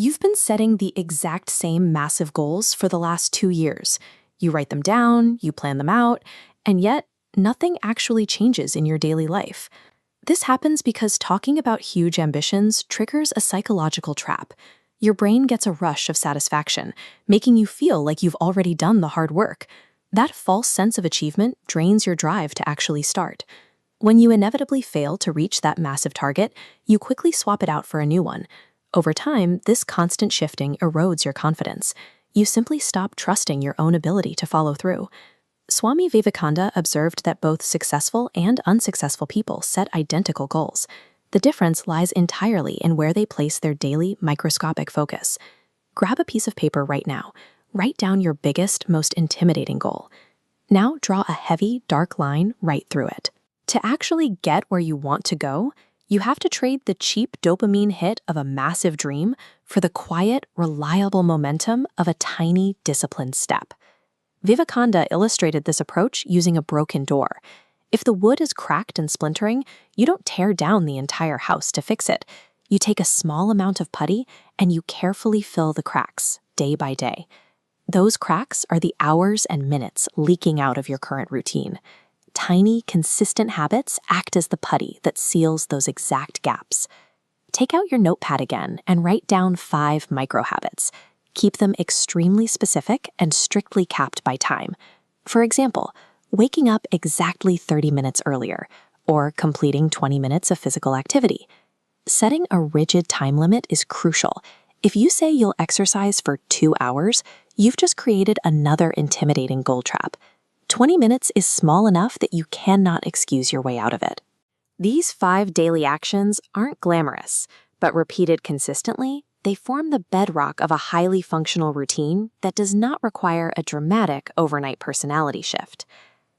You've been setting the exact same massive goals for the last 2 years. You write them down, you plan them out, and yet nothing actually changes in your daily life. This happens because talking about huge ambitions triggers a psychological trap. Your brain gets a rush of satisfaction, making you feel like you've already done the hard work. That false sense of achievement drains your drive to actually start. When you inevitably fail to reach that massive target, you quickly swap it out for a new one. Over time, this constant shifting erodes your confidence. You simply stop trusting your own ability to follow through. Swami Vivekananda observed that both successful and unsuccessful people set identical goals. The difference lies entirely in where they place their daily microscopic focus. Grab a piece of paper right now. Write down your biggest, most intimidating goal. Now draw a heavy, dark line right through it. To actually get where you want to go, you have to trade the cheap dopamine hit of a massive dream for the quiet, reliable momentum of a tiny, disciplined step. Vivekananda illustrated this approach using a broken door. If the wood is cracked and splintering, you don't tear down the entire house to fix it. You take a small amount of putty and you carefully fill the cracks, day by day. Those cracks are the hours and minutes leaking out of your current routine. Tiny, consistent habits act as the putty that seals those exact gaps. Take out your notepad again and write down 5 micro-habits. Keep them extremely specific and strictly capped by time. For example, waking up exactly 30 minutes earlier, or completing 20 minutes of physical activity. Setting a rigid time limit is crucial. If you say you'll exercise for 2 hours, you've just created another intimidating goal trap. 20 minutes is small enough that you cannot excuse your way out of it. These 5 daily actions aren't glamorous, but repeated consistently, they form the bedrock of a highly functional routine that does not require a dramatic overnight personality shift.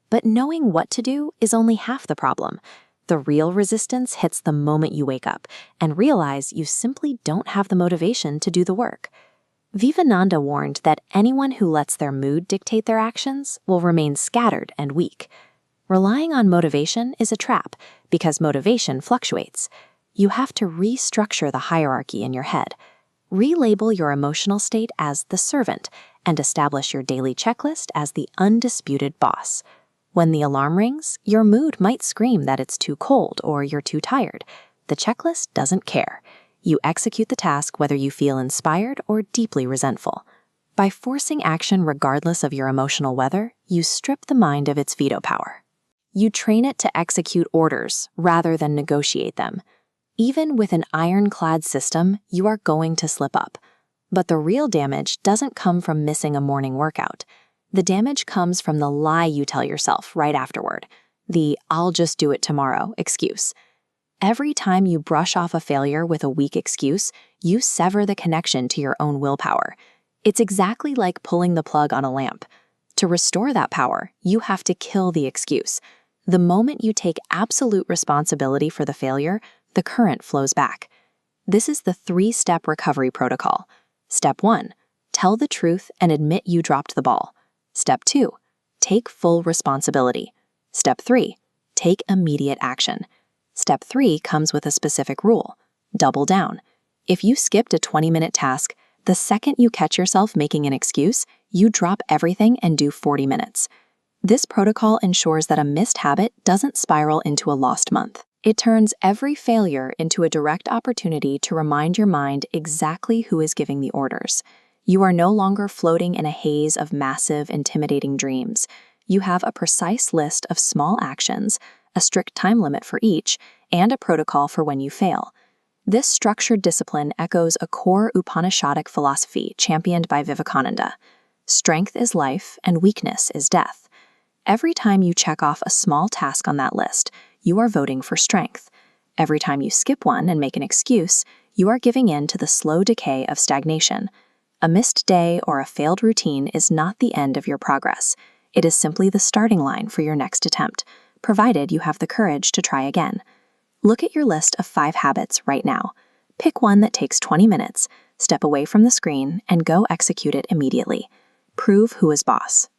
But knowing what to do is only half the problem. The real resistance hits the moment you wake up and realize you simply don't have the motivation to do the work. Vivekananda warned that anyone who lets their mood dictate their actions will remain scattered and weak. Relying on motivation is a trap because motivation fluctuates. You have to restructure the hierarchy in your head. Relabel your emotional state as the servant and establish your daily checklist as the undisputed boss. When the alarm rings, your mood might scream that it's too cold or you're too tired. The checklist doesn't care. You execute the task whether you feel inspired or deeply resentful. By forcing action regardless of your emotional weather, you strip the mind of its veto power. You train it to execute orders rather than negotiate them. Even with an ironclad system, you are going to slip up. But the real damage doesn't come from missing a morning workout. The damage comes from the lie you tell yourself right afterward, the "I'll just do it tomorrow" excuse. Every time you brush off a failure with a weak excuse, you sever the connection to your own willpower. It's exactly like pulling the plug on a lamp. To restore that power, you have to kill the excuse. The moment you take absolute responsibility for the failure, the current flows back. This is the 3-step recovery protocol. Step 1, tell the truth and admit you dropped the ball. Step 2, take full responsibility. Step 3, take immediate action. Step 3 comes with a specific rule. Double down. If you skipped a 20-minute task, the second you catch yourself making an excuse, you drop everything and do 40 minutes. This protocol ensures that a missed habit doesn't spiral into a lost month. It turns every failure into a direct opportunity to remind your mind exactly who is giving the orders. You are no longer floating in a haze of massive, intimidating dreams. You have a precise list of small actions, a strict time limit for each, and a protocol for when you fail. This structured discipline echoes a core Upanishadic philosophy championed by Vivekananda. Strength is life and weakness is death. Every time you check off a small task on that list, you are voting for strength. Every time you skip one and make an excuse, you are giving in to the slow decay of stagnation. A missed day or a failed routine is not the end of your progress. It is simply the starting line for your next attempt, provided you have the courage to try again. Look at your list of 5 habits right now. Pick one that takes 20 minutes, step away from the screen, and go execute it immediately. Prove who is boss.